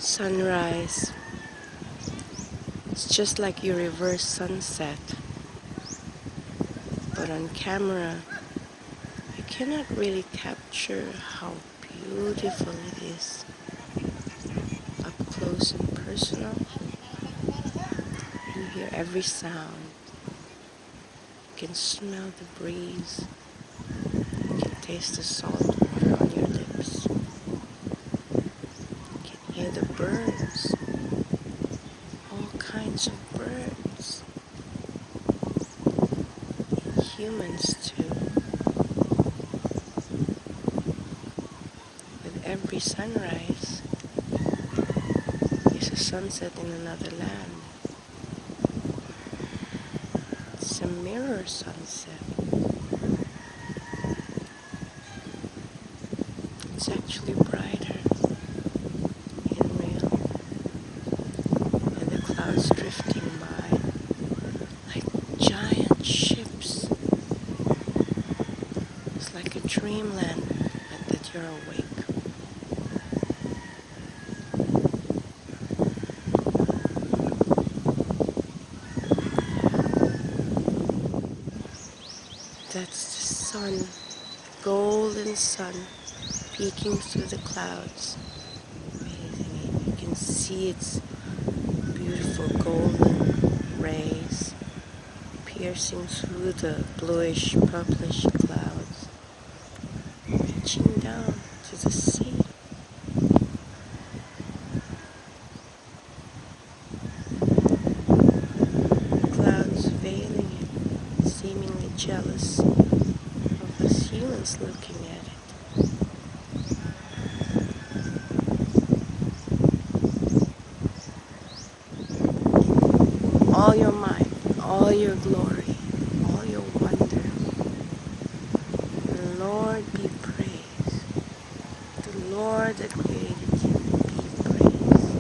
Sunrise. It's just like your reverse sunset. But on camera, you cannot really capture how beautiful it is. Up close and personal. You hear every sound. You can smell the breeze. You can taste the salt water on your lips. You can hear the birds. All kinds of birds. And humans too. With every sunrise is a sunset in another land. It's a mirror sunset. It's actually brighter in real. And the clouds drifting by like giant ships. It's like a dreamland that you're awake. That's the sun, golden sun, peeking through the clouds. Amazing. You can see its beautiful golden rays piercing through the bluish, purplish clouds, reaching down to the sea. Clouds veiling it, seemingly jealous of us humans looking at it. All your might, all your glory, all your wonder. The Lord be praised. The Lord that created you be praised.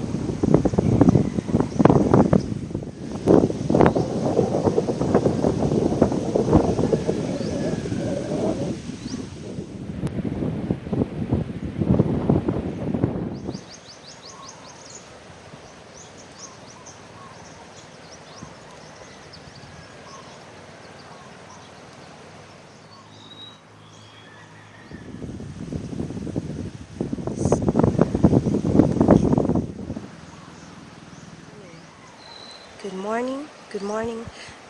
Good morning, good morning,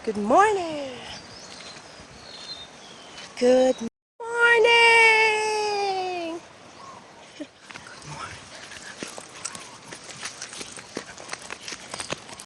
good morning. Good morning. Good morning.